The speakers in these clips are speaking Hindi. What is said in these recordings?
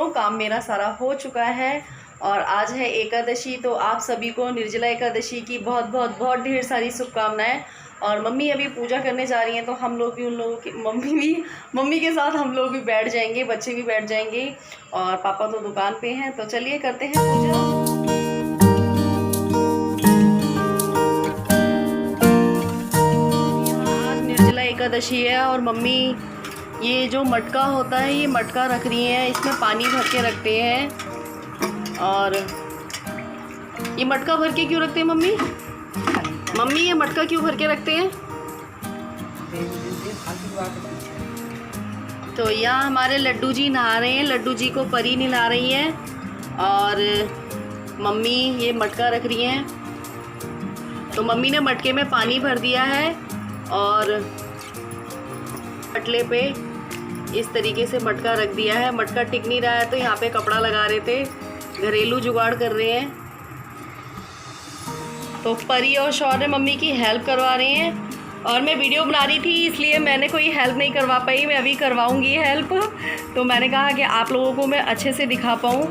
बच्चों, काम मेरा सारा हो चुका है और आज है एकादशी। तो आप सभी को निर्जला एकादशी की बहुत बहुत बहुत ढेर सारी शुभकामनाएं। और मम्मी अभी पूजा करने जा रही हैं, तो हम लोग भी उन लोगों की मम्मी के साथ हम लोग भी बैठ जाएंगे, बच्चे भी बैठ जाएंगे और पापा तो दुकान पे हैं। तो चलिए करते हैं पूजा। निर्जला एकादशी है और मम्मी ये जो मटका होता है, ये मटका रख रही हैं, इसमें पानी भर के रखते हैं। और ये मटका भर के क्यों रखते हैं मम्मी? ये मटका क्यों भर के रखते हैं? तो यहाँ हमारे लड्डू जी नहा रहे हैं, लड्डू जी को परी नहा रही हैं और मम्मी ये मटका रख रही हैं। तो मम्मी ने मटके में पानी भर दिया है और पटले पे इस तरीके से मटका रख दिया है। मटका टिक नहीं रहा है तो यहाँ पे कपड़ा लगा रहे थे, घरेलू जुगाड़ कर रहे हैं। तो परी और शौर्य मम्मी की हेल्प करवा रहे हैं और मैं वीडियो बना रही थी इसलिए मैंने कोई हेल्प नहीं करवा पाई। मैं अभी करवाऊंगी हेल्प। तो मैंने कहा कि आप लोगों को मैं अच्छे से दिखा पाऊँ।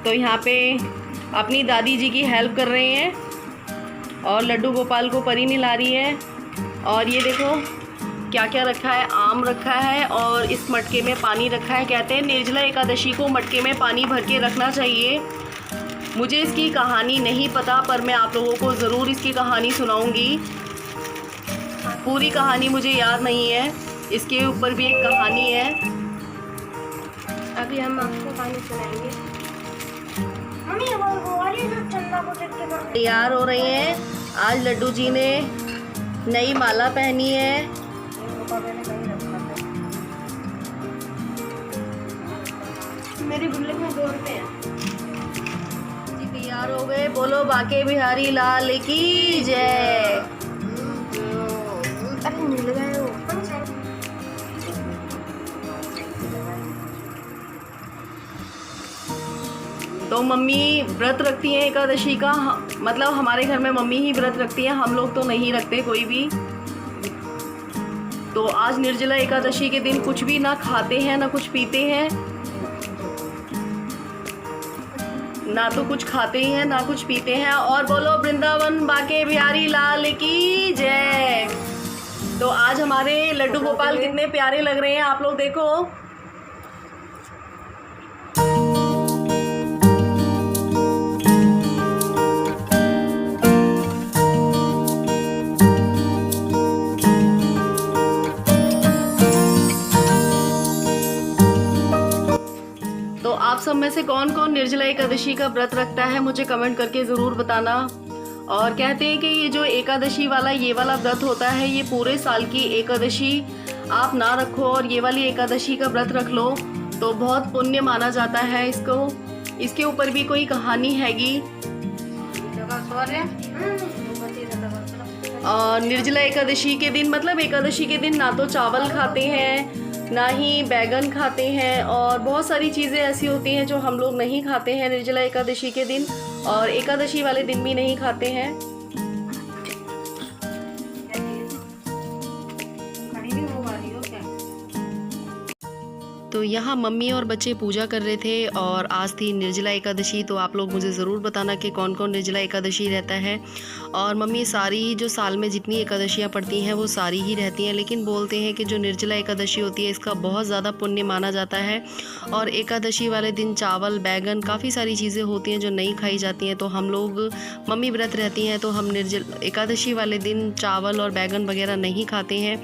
तो यहाँ पे अपनी दादी जी की हेल्प कर रहे हैं और लड्डू गोपाल को परी नहला रही है। और ये देखो क्या क्या रखा है, आम रखा है और इस मटके में पानी रखा है। कहते हैं निर्जला एकादशी को मटके में पानी भर के रखना चाहिए। मुझे इसकी कहानी नहीं पता, पर मैं आप लोगों को ज़रूर इसकी कहानी सुनाऊंगी। पूरी कहानी मुझे याद नहीं है, इसके ऊपर भी एक कहानी है। अभी हम आपको कहानी सुनाएंगे। मम्मी वो वाली जो चंदा को देख के तैयार हो रही हैं। आज लड्डू जी ने नई माला पहनी है। मेरी बिल्डिंग में 2 रुपये हैं। तैयार हो गए, बोलो बाके बिहारी लाल की जय। अरे मिल गए वो। तो मम्मी व्रत रखती हैं एकादशी का, मतलब हमारे घर में मम्मी ही व्रत रखती हैं, हम लोग तो नहीं रखते कोई भी। तो आज निर्जला एकादशी के दिन कुछ भी ना खाते हैं ना कुछ पीते हैं, ना तो कुछ खाते हैं ना कुछ पीते हैं। और बोलो वृंदावन बाके बिहारी लाल की जय। तो आज हमारे लड्डू गोपाल कितने प्यारे लग रहे हैं, आप लोग देखो। तो आप सब में से कौन कौन निर्जला एकादशी का व्रत रखता है मुझे कमेंट करके ज़रूर बताना। और कहते हैं कि ये जो एकादशी वाला ये वाला व्रत होता है, ये पूरे साल की एकादशी आप ना रखो और ये वाली एकादशी का व्रत रख लो तो बहुत पुण्य माना जाता है इसको। इसके ऊपर भी कोई कहानी हैगी। और निर्जला एकादशी के दिन, मतलब एकादशी के दिन ना तो चावल खाते हैं ना ही बैगन खाते हैं और बहुत सारी चीज़ें ऐसी होती हैं जो हम लोग नहीं खाते हैं निर्जला एकादशी के दिन, और एकादशी वाले दिन भी नहीं खाते हैं। तो यहाँ मम्मी और बच्चे पूजा कर रहे थे और आज थी निर्जला एकादशी। तो आप लोग मुझे ज़रूर बताना कि कौन कौन निर्जला एकादशी रहता है। और मम्मी सारी जो साल में जितनी एकादशियाँ पड़ती हैं वो सारी ही रहती हैं, लेकिन बोलते हैं कि जो निर्जला एकादशी होती है इसका बहुत ज़्यादा पुण्य माना जाता है। और एकादशी वाले दिन चावल बैगन काफ़ी सारी चीज़ें होती हैं जो नहीं खाई जाती हैं। तो हम लोग, मम्मी व्रत रहती हैं तो हम एकादशी वाले दिन चावल और बैगन वगैरह नहीं खाते हैं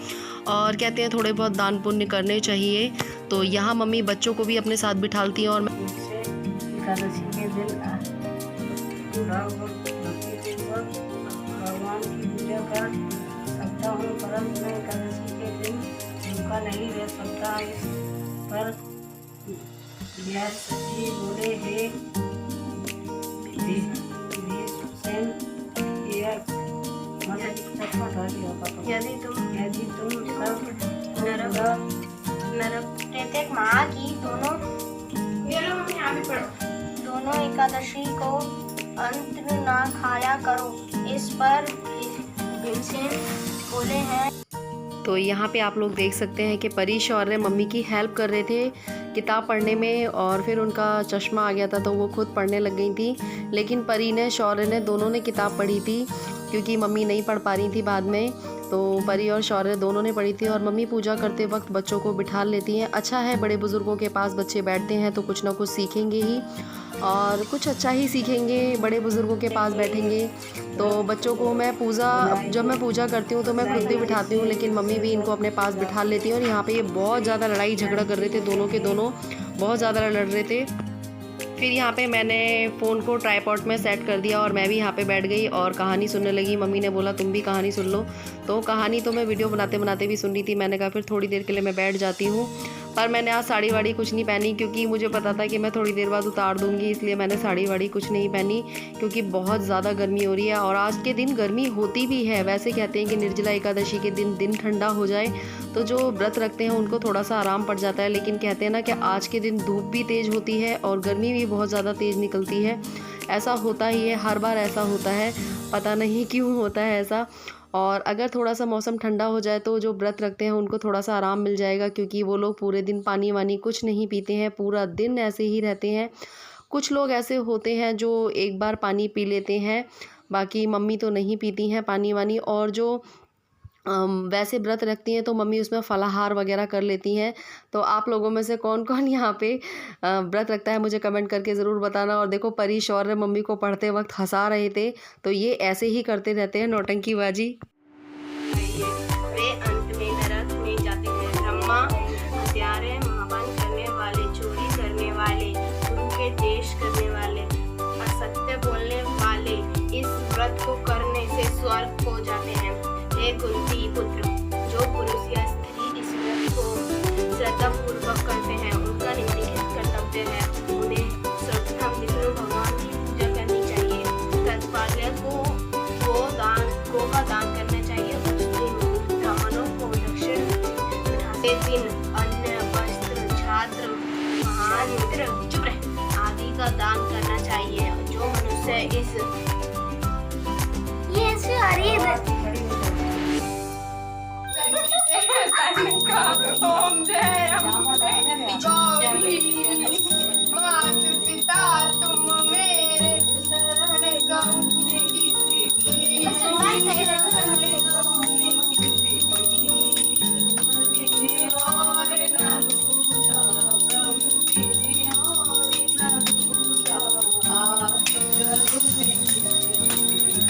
और कहते हैं थोड़े बहुत दान पुण्य करने चाहिए। तो यहाँ मम्मी बच्चों को भी अपने साथ बिठालती हैं और एकादशी के दिन भगवान की पूजा कर सकता हूँ, परंतु मैं एकादशी के दिन भूखा नहीं रह सकता। इस पर व्यास जी बोले, हे भीष्मसेन, यदि तुम सब नरक प्रत्येक माह की दोनों एकादशी को अंत ना खाया करो। इस पर भीमसेन बोले हैं, तो यहाँ पे आप लोग देख सकते हैं कि परी शौर्य मम्मी की हेल्प कर रहे थे किताब पढ़ने में, और फिर उनका चश्मा आ गया था तो वो खुद पढ़ने लग गई थी। लेकिन परी ने शौर्य ने दोनों ने किताब पढ़ी थी, क्योंकि मम्मी नहीं पढ़ पा रही थी बाद में, तो परी और शौर्य दोनों ने पढ़ी थी। और मम्मी पूजा करते वक्त बच्चों को बिठा लेती हैं। अच्छा है, बड़े बुज़ुर्गों के पास बच्चे बैठते हैं तो कुछ ना कुछ सीखेंगे ही, और कुछ अच्छा ही सीखेंगे। बड़े बुज़ुर्गों के पास बैठेंगे तो बच्चों को जब मैं पूजा करती हूँ तो मैं खुद भी बिठाती हूँ, लेकिन मम्मी भी इनको अपने पास बिठा लेती हैं। और यहाँ पे ये बहुत ज़्यादा लड़ाई झगड़ा कर रहे थे, दोनों के दोनों बहुत ज़्यादा लड़ रहे थे। फिर यहाँ पे मैंने फ़ोन को ट्राइपॉड में सेट कर दिया और मैं भी यहाँ पे बैठ गई और कहानी सुनने लगी। मम्मी ने बोला तुम भी कहानी सुन लो, तो कहानी तो मैं वीडियो बनाते बनाते भी सुन रही थी। मैंने कहा फिर थोड़ी देर के लिए मैं बैठ जाती हूँ। पर मैंने आज साड़ी वाड़ी कुछ नहीं पहनी, क्योंकि मुझे पता था कि मैं थोड़ी देर बाद उतार दूँगी, इसलिए मैंने साड़ी वाड़ी कुछ नहीं पहनी, क्योंकि बहुत ज़्यादा गर्मी हो रही है। और आज के दिन गर्मी होती भी है। वैसे कहते हैं कि निर्जला एकादशी के दिन ठंडा हो जाए तो जो व्रत रखते हैं उनको थोड़ा सा आराम पड़ जाता है, लेकिन कहते हैं ना कि आज के दिन धूप भी तेज़ होती है और गर्मी भी बहुत ज़्यादा तेज़ निकलती है। ऐसा होता ही है, हर बार ऐसा होता है, पता नहीं क्यों होता है ऐसा। और अगर थोड़ा सा मौसम ठंडा हो जाए तो जो व्रत रखते हैं उनको थोड़ा सा आराम मिल जाएगा, क्योंकि वो लोग पूरे दिन पानी वानी कुछ नहीं पीते हैं, पूरा दिन ऐसे ही रहते हैं। कुछ लोग ऐसे होते हैं जो एक बार पानी पी लेते हैं, बाकी मम्मी तो नहीं पीती हैं पानी वानी। और जो वैसे व्रत रखती हैं तो मम्मी उसमें फलाहार वगैरह कर लेती हैं। तो आप लोगों में से कौन कौन यहाँ पे व्रत रखता है मुझे कमेंट करके ज़रूर बताना। और देखो परी शौर्य मम्मी को पढ़ते वक्त हंसा रहे थे, तो ये ऐसे ही करते रहते हैं नौटंकीबाजी। वे अंत में नरक में जाते हैं। ब्रह्मा हत्यारे, महापान करने वाले, चोरी करने वाले, गुरु के देश करने वाले, असत्य बोलने वाले इस व्रत को करने से स्वर्ग को जाते हैं। हे कुंती पुत्र, जो पुरुष या स्त्री इस व्रत को श्रद्धापूर्वक करते हैं उनका निम्नलिखित कर्तव्य है। उन्हें सर्वप्रथम विष्णु भगवान की पूजा करनी चाहिए, तत्पाल्य को का दान करना चाहिए, उस दिन ब्राह्मणों को दक्षिण दिन अन्न, वस्त्र, छात्र, महानिद्र, चुप रहे, आदि का दान करना चाहिए। जो मनुष्य इस ओम जय मात पिता तुम मेरे शरण गम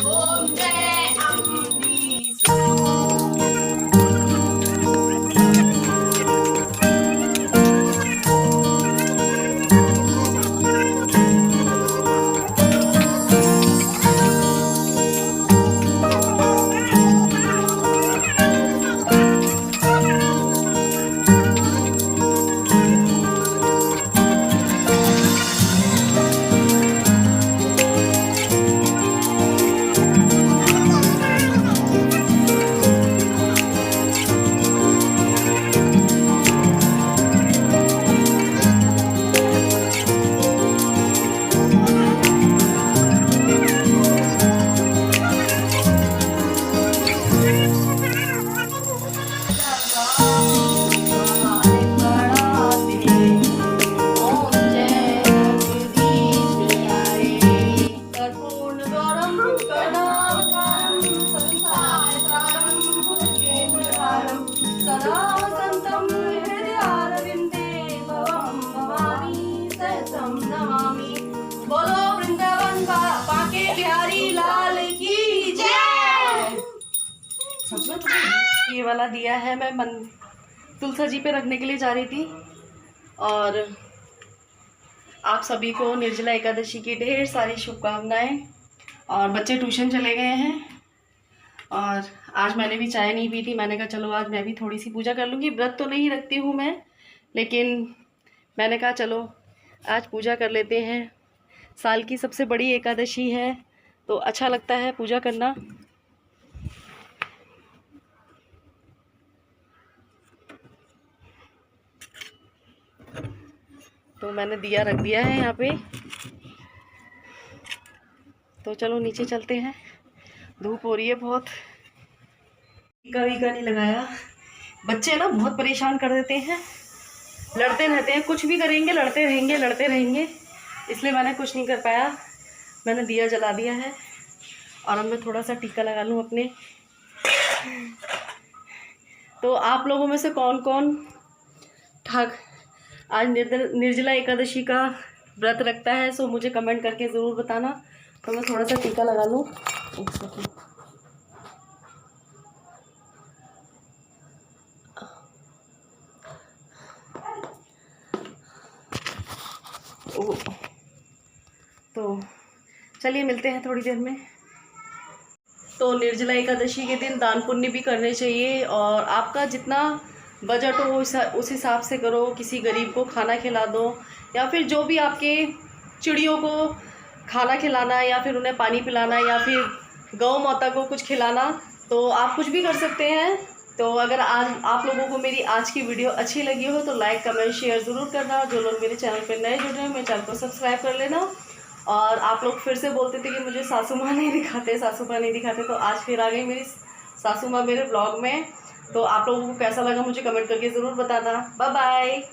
ओम जय अम्बरीश। बोलो वृंदावन बांके बिहारी लाल की जय। ये वाला दिया है मैं तुलसा जी पे रखने के लिए जा रही थी। और आप सभी को निर्जला एकादशी की ढेर सारी शुभकामनाएं। और बच्चे ट्यूशन चले गए हैं और आज मैंने भी चाय नहीं पी थी। मैंने कहा चलो आज मैं भी थोड़ी सी पूजा कर लूँगी। व्रत तो नहीं रखती हूँ मैं, लेकिन मैंने कहा चलो आज पूजा कर लेते हैं। साल की सबसे बड़ी एकादशी है तो अच्छा लगता है पूजा करना। तो मैंने दिया रख दिया है यहाँ पे, तो चलो नीचे चलते हैं। धूप हो रही है बहुत। टीका वीका नहीं लगाया बच्चे ना बहुत परेशान कर देते हैं, लड़ते रहते हैं, कुछ भी करेंगे लड़ते रहेंगे। इसलिए मैंने कुछ नहीं कर पाया, मैंने दिया जला दिया है। और अब मैं थोड़ा सा टीका लगा लूँ अपने। तो आप लोगों में से कौन कौन आज निर्जला एकादशी का व्रत रखता है, सो मुझे कमेंट करके ज़रूर बताना। तो मैं थोड़ा सा टीका लगा लूँ। तो चलिए मिलते हैं थोड़ी देर में। तो निर्जला एकादशी के दिन दान पुण्य भी करने चाहिए, और आपका जितना बजट हो उस हिसाब से करो। किसी गरीब को खाना खिला दो, या फिर जो भी आपके चिड़ियों को खाना खिलाना, या फिर उन्हें पानी पिलाना, या फिर गौ माता को कुछ खिलाना, तो आप कुछ भी कर सकते हैं। तो अगर आज आप लोगों को मेरी आज की वीडियो अच्छी लगी हो तो लाइक कमेंट शेयर ज़रूर करना। जो लोग मेरे चैनल पर नए जुड़ रहे हैं मेरे चैनल को सब्सक्राइब कर लेना। और आप लोग फिर से बोलते थे कि मुझे सासू माँ नहीं दिखाते, तो आज फिर आ गई मेरी सासू माँ मेरे ब्लॉग में। तो आप लोगों को कैसा लगा मुझे कमेंट करके ज़रूर बताना। Bye bye.